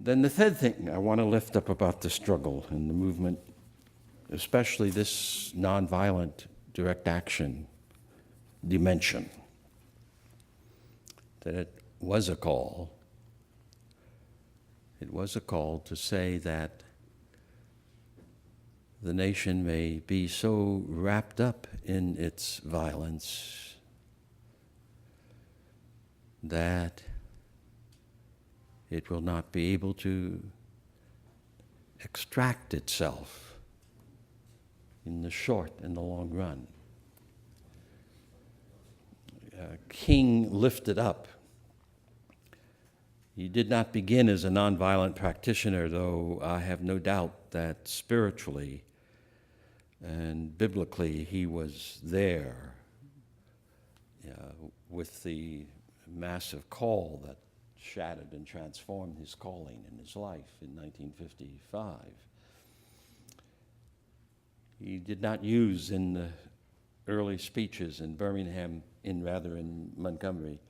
Then the third thing I want to lift up about the struggle and the movement, especially this nonviolent direct action dimension, that it was a call. It was a call to say that the nation may be so wrapped up in its violence that it will not be able to extract itself in the short and the long run. King lifted up. He did not begin as a nonviolent practitioner, though I have no doubt that spiritually and biblically he was there with the massive call that shattered and transformed his calling and his life in 1955. He did not use in the early speeches in Birmingham, in Montgomery,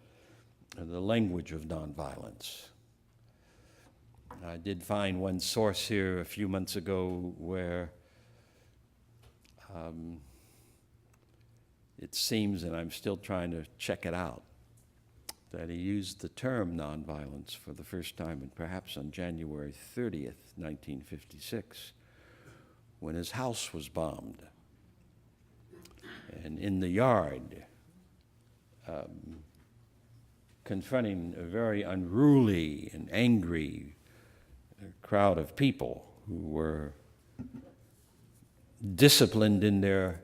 the language of nonviolence. I did find one source here a few months ago where it seems, and I'm still trying to check it out, that he used the term nonviolence for the first time, and perhaps on January 30th, 1956, when his house was bombed. And in the yard, confronting a very unruly and angry crowd of people who were disciplined in their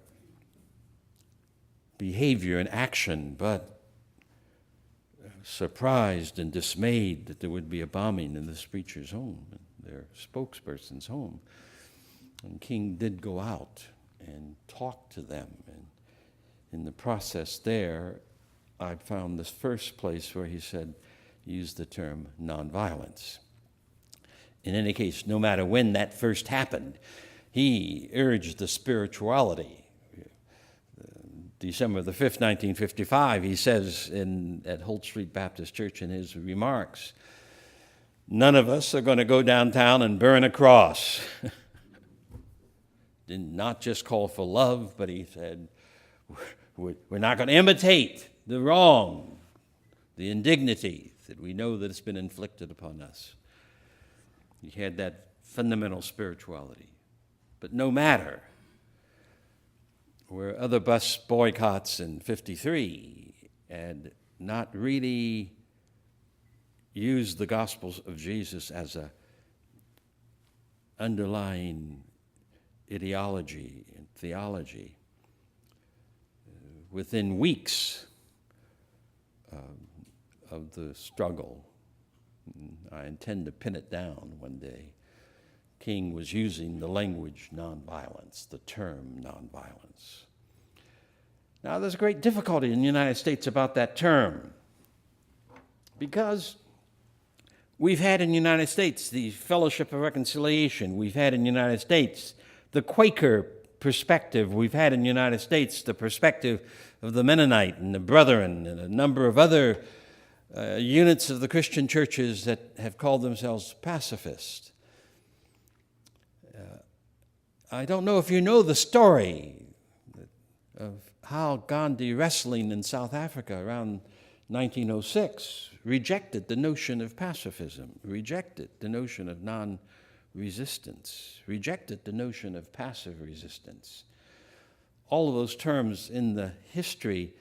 behavior and action, but surprised and dismayed that there would be a bombing in this preacher's home, their spokesperson's home. And King did go out and talk to them. And in the process there, I found this first place where he used the term nonviolence. In any case, no matter when that first happened, he urged the spirituality. December the 5th, 1955, he says at Holt Street Baptist Church in his remarks, "None of us are going to go downtown and burn a cross." Did not just call for love, but he said, we're not going to imitate the wrong, the indignity that we know that has been inflicted upon us. He had that fundamental spirituality. But no matter, where other bus boycotts in 53 had not really used the Gospels of Jesus as a underlying ideology and theology, within weeks of the struggle, I intend to pin it down one day, King was using the language nonviolence, the term nonviolence. Now, there's a great difficulty in the United States about that term, because we've had in the United States the Fellowship of Reconciliation, we've had in the United States the Quaker perspective, we've had in the United States the perspective of the Mennonite and the Brethren and a number of other units of the Christian churches that have called themselves pacifist. I don't know if you know the story of how Gandhi, wrestling in South Africa around 1906, rejected the notion of pacifism, rejected the notion of non-resistance, rejected the notion of passive resistance. All of those terms in the history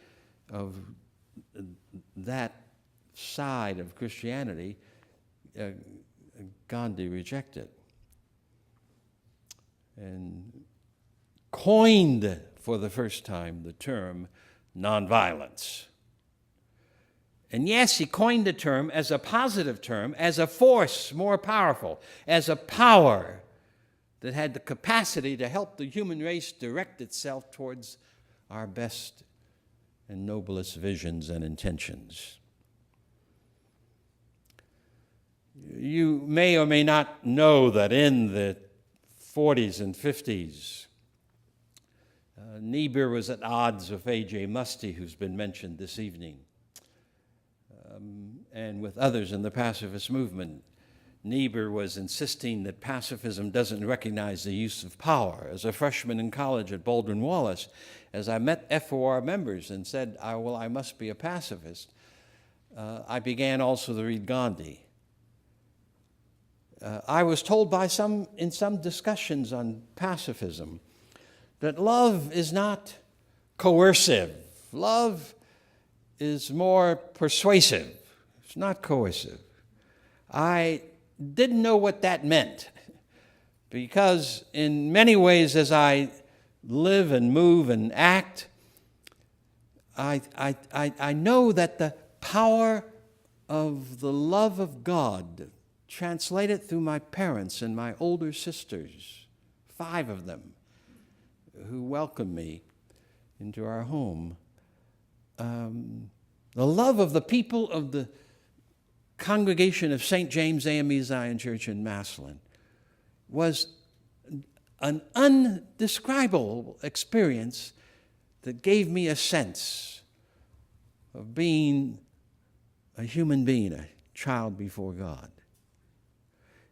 of that side of Christianity, Gandhi rejected and coined for the first time the term nonviolence. And yes, he coined the term as a positive term, as a force more powerful, as a power that had the capacity to help the human race direct itself towards our best and noblest visions and intentions. You may or may not know that in the 40s and 50s, Niebuhr was at odds with A.J. Muste, who's been mentioned this evening, and with others in the pacifist movement. Niebuhr was insisting that pacifism doesn't recognize the use of power. As a freshman in college at Baldwin Wallace, as I met FOR members and said, well, I must be a pacifist, I began also to read Gandhi. I was told in some discussions on pacifism that love is not coercive. Love is more persuasive. It's not coercive. I didn't know what that meant because in many ways as I live and move and act, I know that the power of the love of God translated through my parents and my older sisters, 5 of them, who welcomed me into our home. The love of the people of the congregation of St. James AME Zion Church in Massillon was an undescribable experience that gave me a sense of being a human being, a child before God.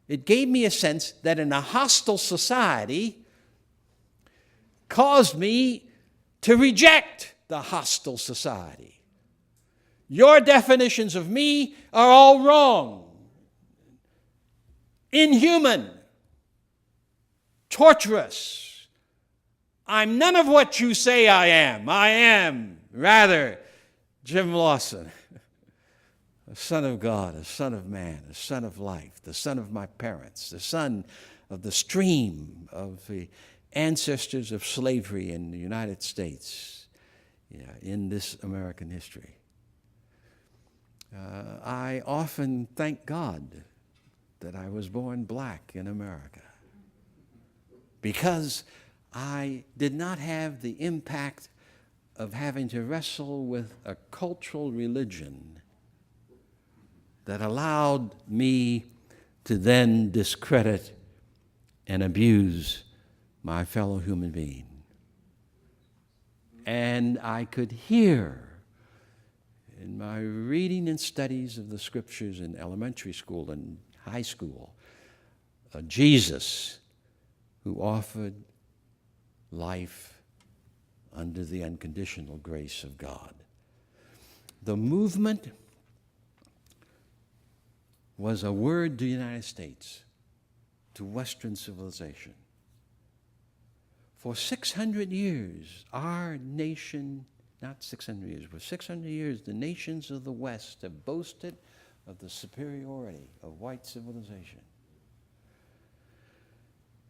It gave me a sense that in a hostile society caused me to reject the hostile society. Your definitions of me are all wrong, inhuman, torturous. I'm none of what you say I am. I am, rather, Jim Lawson, a son of God, a son of man, a son of life, the son of my parents, the son of the stream of the ancestors of slavery in the United States, in this American history. I often thank God that I was born black in America because I did not have the impact of having to wrestle with a cultural religion that allowed me to then discredit and abuse my fellow human being. And I could hear in my reading and studies of the scriptures in elementary school and high school, Jesus who offered life under the unconditional grace of God. The movement was a word to the United States, to Western civilization. For 600 years, our nation, not 600 years, but 600 years, the nations of the West have boasted of the superiority of white civilization.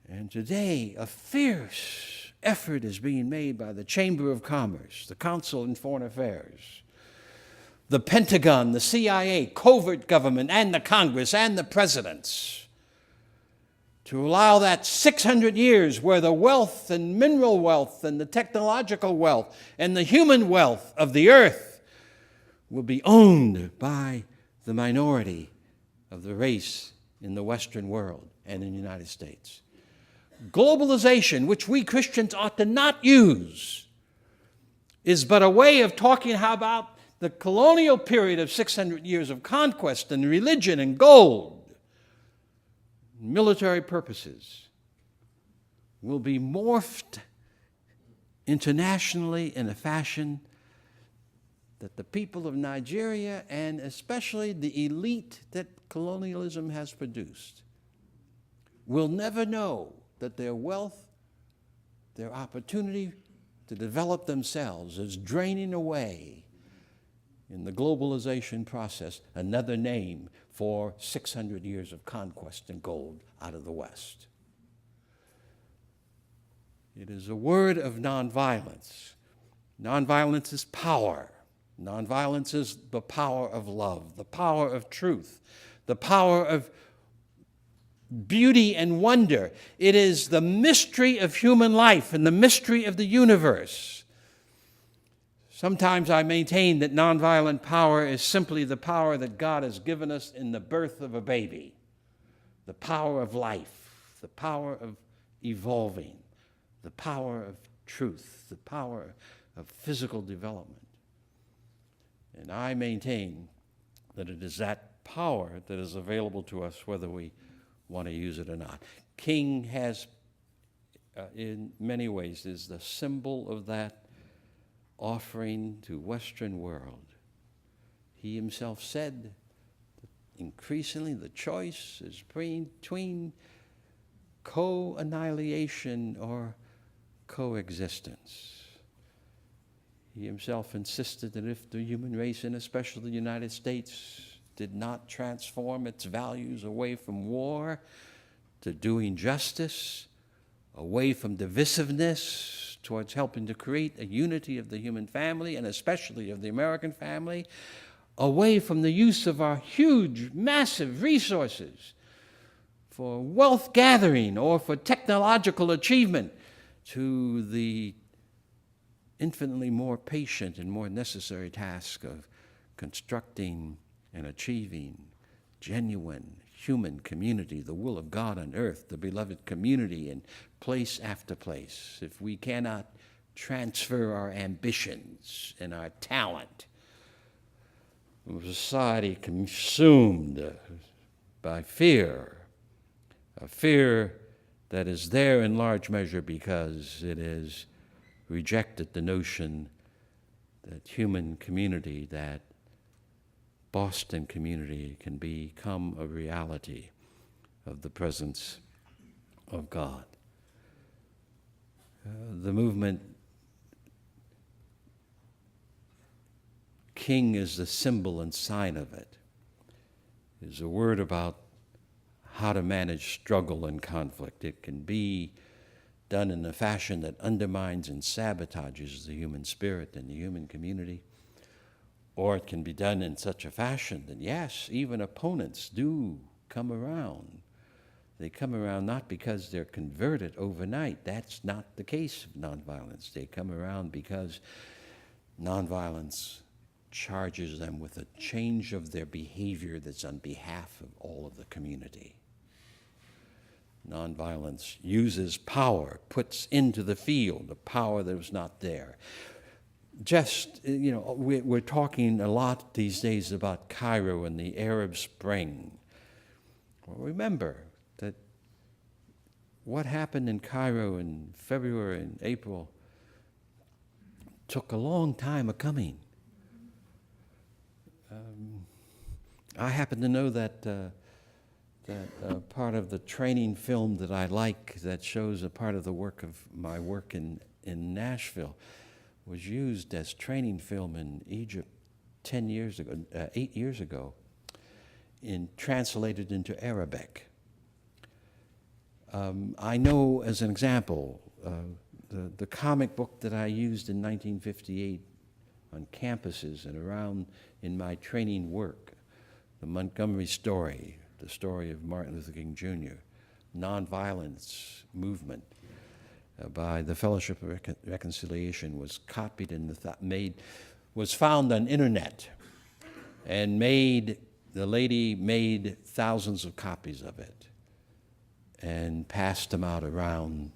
And today, a fierce effort is being made by the Chamber of Commerce, the Council on Foreign Affairs, the Pentagon, the CIA, covert government, and the Congress, and the presidents to allow that 600 years where the wealth and mineral wealth and the technological wealth and the human wealth of the earth will be owned by the minority of the race in the Western world and in the United States. Globalization, which we Christians ought to not use, is but a way of talking about the colonial period of 600 years of conquest and religion and gold. Military purposes will be morphed internationally in a fashion that the people of Nigeria and especially the elite that colonialism has produced will never know that their wealth, their opportunity to develop themselves is draining away in the globalization process, another name for 600 years of conquest and gold out of the West. It is a word of nonviolence. Nonviolence is power. Nonviolence is the power of love, the power of truth, the power of beauty and wonder. It is the mystery of human life and the mystery of the universe. Sometimes I maintain that nonviolent power is simply the power that God has given us in the birth of a baby, the power of life, the power of evolving, the power of truth, the power of physical development. And I maintain that it is that power that is available to us whether we want to use it or not. King has, in many ways, is the symbol of that offering to Western world. He himself said that increasingly the choice is between co-annihilation or coexistence. He himself insisted that if the human race, and especially the United States, did not transform its values away from war to doing justice, away from divisiveness towards helping to create a unity of the human family, and especially of the American family, away from the use of our huge, massive resources for wealth gathering or for technological achievement, to the infinitely more patient and more necessary task of constructing and achieving genuine human community, the will of God on earth, the beloved community in place after place. If we cannot transfer our ambitions and our talent, a society consumed by fear, a fear that is there in large measure because it has rejected the notion that human community, that Boston community, can become a reality of the presence of God. The movement, King is the symbol and sign of it, is a word about how to manage struggle and conflict. It can be done in a fashion that undermines and sabotages the human spirit and the human community, or it can be done in such a fashion that, yes, even opponents do come around. They come around not because they're converted overnight. That's not the case of nonviolence. They come around because nonviolence charges them with a change of their behavior that's on behalf of all of the community. Nonviolence uses power, puts into the field a power that was not there. Just, we're talking a lot these days about Cairo and the Arab Spring. Well, remember that what happened in Cairo in February and April took a long time of coming. I happen to know that part of the training film that I like, that shows a part of the work of my work in Nashville, was used as training film in Egypt 8 years ago, translated into Arabic. I know, as an example, the comic book that I used in 1958 on campuses and around in my training work, the Montgomery Story, the story of Martin Luther King Jr., nonviolence movement by the Fellowship of Reconciliation, was copied and was found on internet, and the lady made thousands of copies of it and passed them out around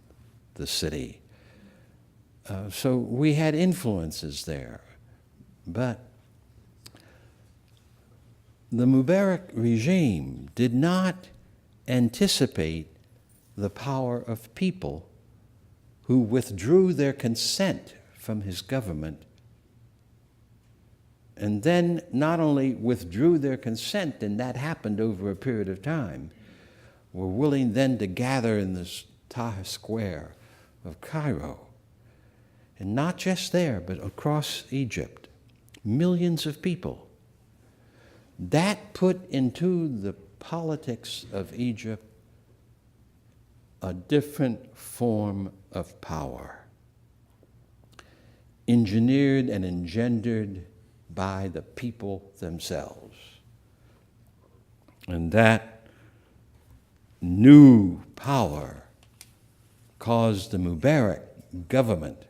the city. So we had influences there, but the Mubarak regime did not anticipate the power of people who withdrew their consent from his government, and then not only withdrew their consent, and that happened over a period of time, were willing then to gather in this Tahrir Square of Cairo, and not just there, but across Egypt, millions of people. That put into the politics of Egypt a different form of power, engineered and engendered by the people themselves. And that new power caused the Mubarak government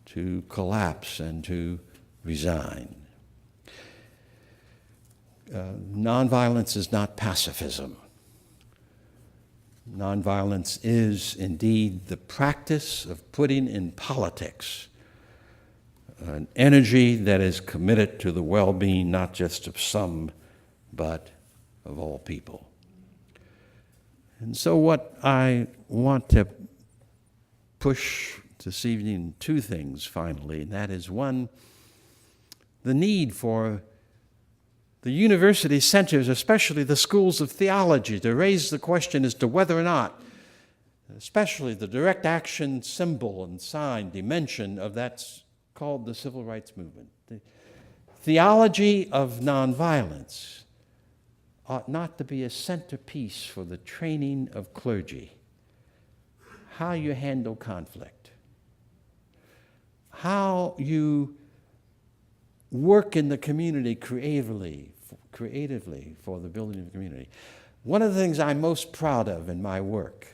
to collapse and to resign. Nonviolence is not pacifism. Nonviolence is indeed the practice of putting in politics an energy that is committed to the well-being not just of some, but of all people. And so what I want to push this evening, two things finally, and that is one, the need for the university centers, especially the schools of theology, to raise the question as to whether or not, especially the direct action symbol and sign dimension of that's called the civil rights movement. The theology of nonviolence ought not to be a centerpiece for the training of clergy. How you handle conflict, how you work in the community creatively for the building of the community. One of the things I'm most proud of in my work,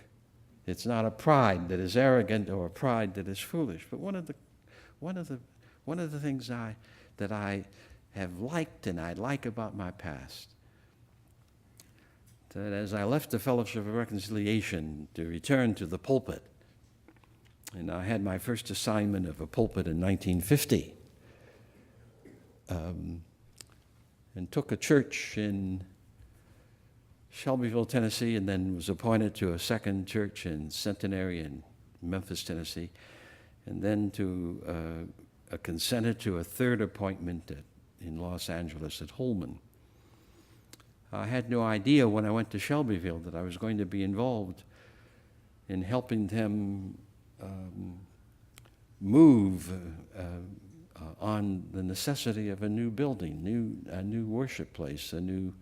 it's not a pride that is arrogant or a pride that is foolish, but one of the things that I have liked and I like about my past, that as I left the Fellowship of Reconciliation to return to the pulpit, and I had my first assignment of a pulpit in 1950, and took a church in Shelbyville, Tennessee, and then was appointed to a second church in Centenary in Memphis, Tennessee, and then consented to a third appointment in Los Angeles at Holman. I had no idea when I went to Shelbyville that I was going to be involved in helping them move on the necessity of a new building, a new worship place, a new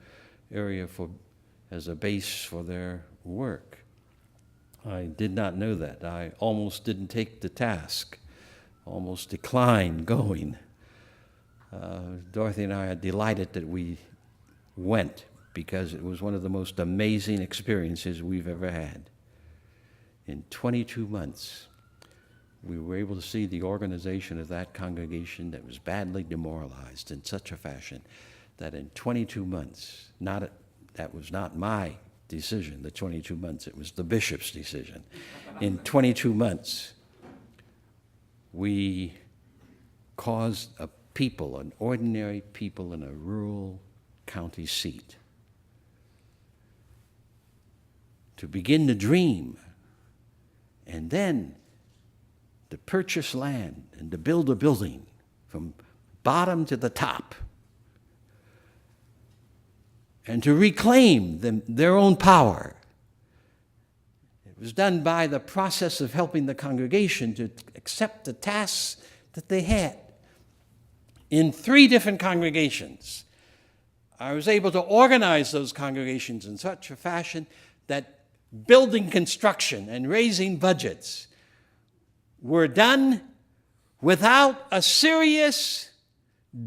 area as a base for their work. I did not know that. I almost didn't take the task, almost declined going. Dorothy and I are delighted that we went because it was one of the most amazing experiences we've ever had. In 22 months, we were able to see the organization of that congregation that was badly demoralized in such a fashion that in 22 months, that was not my decision, the 22 months, it was the bishop's decision. In 22 months, we caused an ordinary people in a rural county seat, to begin to dream, and then to purchase land and to build a building from bottom to the top, and to reclaim their own power. It was done by the process of helping the congregation to accept the tasks that they had. In 3 different congregations, I was able to organize those congregations in such a fashion that building construction and raising budgets were done without a serious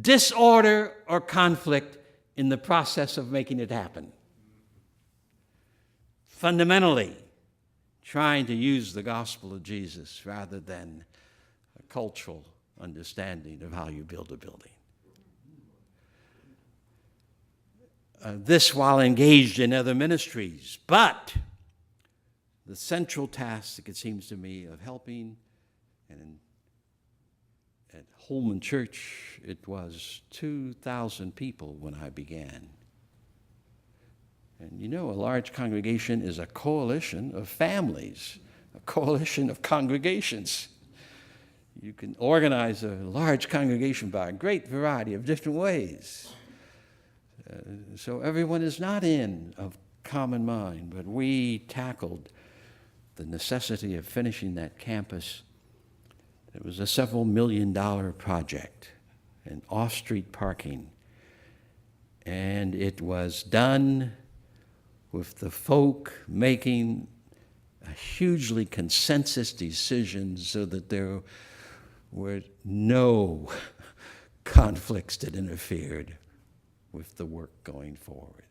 disorder or conflict in the process of making it happen. Fundamentally, trying to use the gospel of Jesus rather than a cultural understanding of how you build a building. This while engaged in other ministries, but the central task, it seems to me, of helping, and at Holman Church, it was 2,000 people when I began. And you know, a large congregation is a coalition of families, a coalition of congregations. You can organize a large congregation by a great variety of different ways. So everyone is not of common mind, but we tackled the necessity of finishing that campus. It was a several million-dollar project, and off-street parking. And it was done with the folk making a hugely consensus decision so that there were no conflicts that interfered with the work going forward.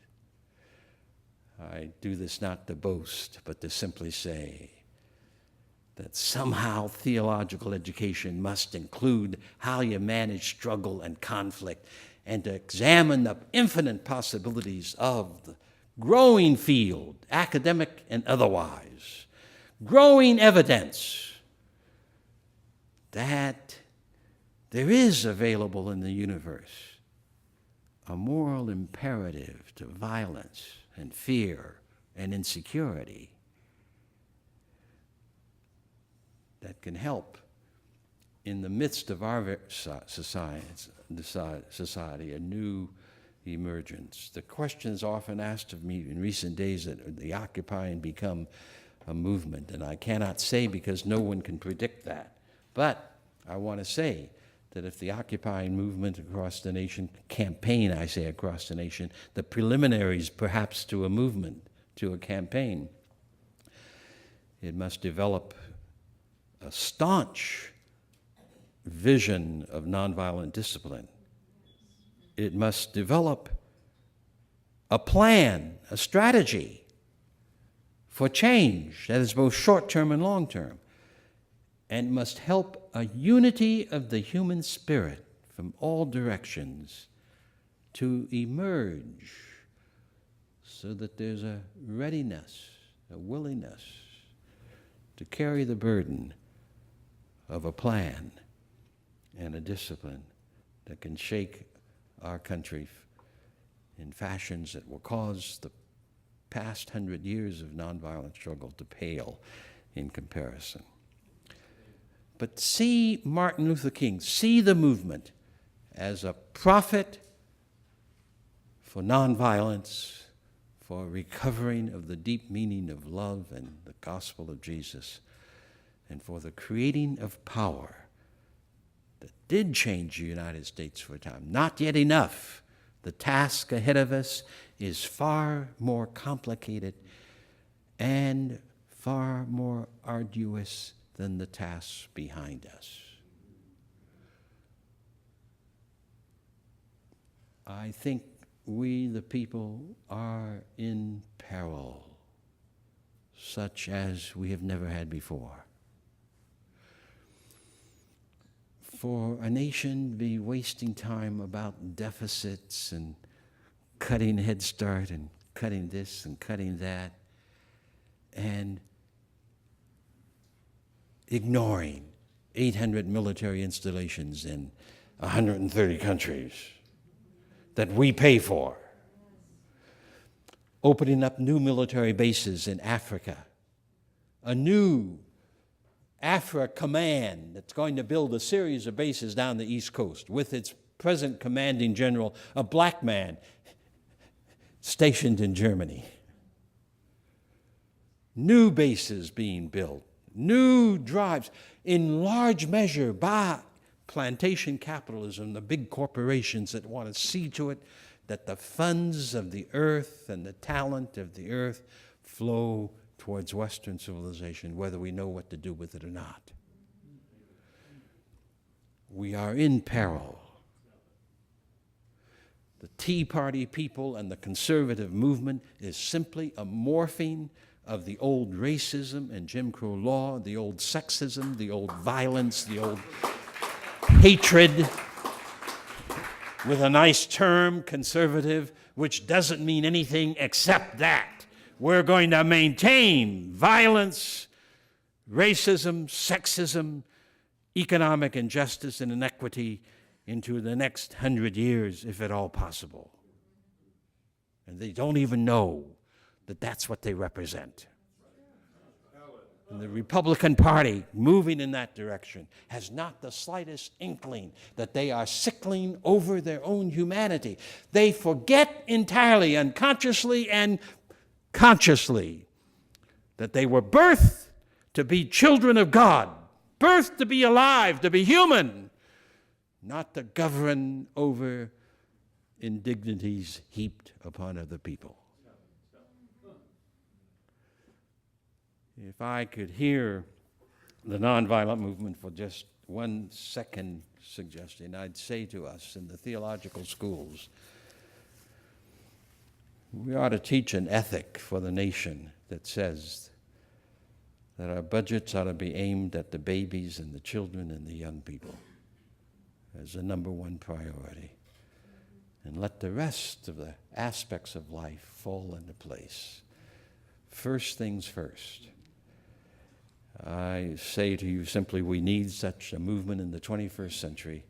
I do this not to boast, but to simply say that somehow theological education must include how you manage struggle and conflict, and to examine the infinite possibilities of the growing field, academic and otherwise, growing evidence that there is available in the universe a moral imperative to violence and fear and insecurity that can help in the midst of our society a new emergence. The question is often asked of me in recent days that the occupying become a movement, and I cannot say because no one can predict that. But I want to say that if the occupying movement across the nation, campaign, I say across the nation, the preliminaries perhaps to a movement, to a campaign, it must develop a staunch vision of nonviolent discipline. It must develop a plan, a strategy for change that is both short-term and long-term, and must help a unity of the human spirit from all directions to emerge so that there's a readiness, a willingness to carry the burden of a plan and a discipline that can shake our country in fashions that will cause the past 100 years of nonviolent struggle to pale in comparison. But see Martin Luther King, see the movement as a prophet for nonviolence, for recovering of the deep meaning of love and the gospel of Jesus, and for the creating of power that did change the United States for a time. Not yet enough. The task ahead of us is far more complicated and far more arduous than the tasks behind us. I think we, the people, are in peril, such as we have never had before. For a nation to be wasting time about deficits and cutting Head Start and cutting this and cutting that and ignoring 800 military installations in 130 countries that we pay for, opening up new military bases in Africa, a new Afra Command that's going to build a series of bases down the East Coast with its present commanding general, a black man stationed in Germany. New bases being built, new drives, in large measure by plantation capitalism, the big corporations that want to see to it that the funds of the earth and the talent of the earth flow towards Western civilization, whether we know what to do with it or not. We are in peril. The Tea Party people and the conservative movement is simply a morphing of the old racism and Jim Crow law, the old sexism, the old violence, the old hatred, with a nice term, conservative, which doesn't mean anything except that we're going to maintain violence, racism, sexism, economic injustice and inequity into the next 100 years, if at all possible. And they don't even know that that's what they represent. And the Republican Party, moving in that direction, has not the slightest inkling that they are sickling over their own humanity. They forget entirely, unconsciously and consciously, that they were birthed to be children of God, birthed to be alive, to be human, not to govern over indignities heaped upon other people. If I could hear the nonviolent movement for just 1 second suggestion, I'd say to us in the theological schools, we ought to teach an ethic for the nation that says that our budgets ought to be aimed at the babies and the children and the young people as the number one priority. And let the rest of the aspects of life fall into place. First things first. I say to you simply, we need such a movement in the 21st century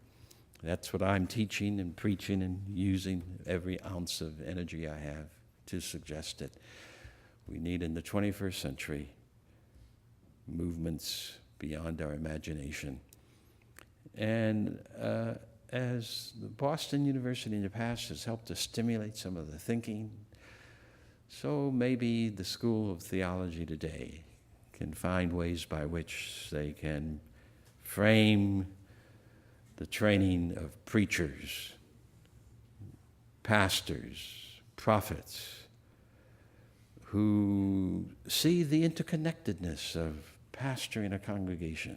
That's what I'm teaching and preaching and using every ounce of energy I have to suggest it. We need in the 21st century movements beyond our imagination. And as the Boston University in the past has helped to stimulate some of the thinking, so maybe the School of Theology today can find ways by which they can frame the training of preachers, pastors, prophets, who see the interconnectedness of pastoring a congregation,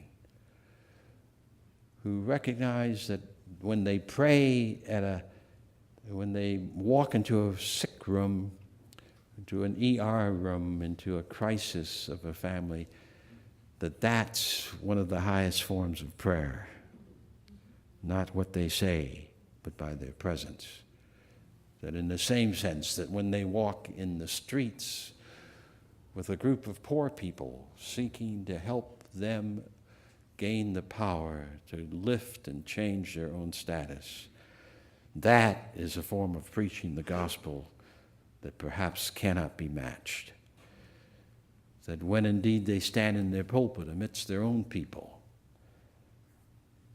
who recognize that when they pray when they walk into a sick room, into an ER room, into a crisis of a family, that's one of the highest forms of prayer. Not what they say, but by their presence. That in the same sense that when they walk in the streets with a group of poor people seeking to help them gain the power to lift and change their own status, that is a form of preaching the gospel that perhaps cannot be matched. That when indeed they stand in their pulpit amidst their own people,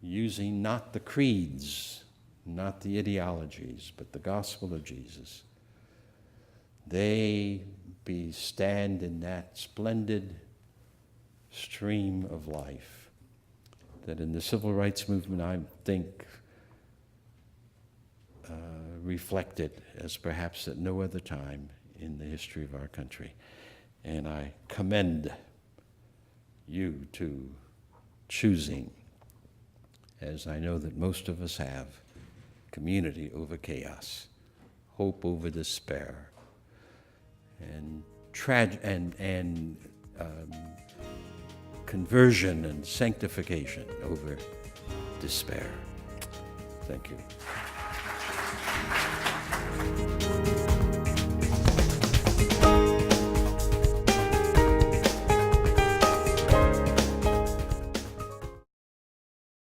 using not the creeds, not the ideologies, but the gospel of Jesus, they stand in that splendid stream of life that in the civil rights movement, I think, reflected as perhaps at no other time in the history of our country. And I commend you to choosing, as I know that most of us have, community over chaos, hope over despair, and conversion and sanctification over despair. Thank you.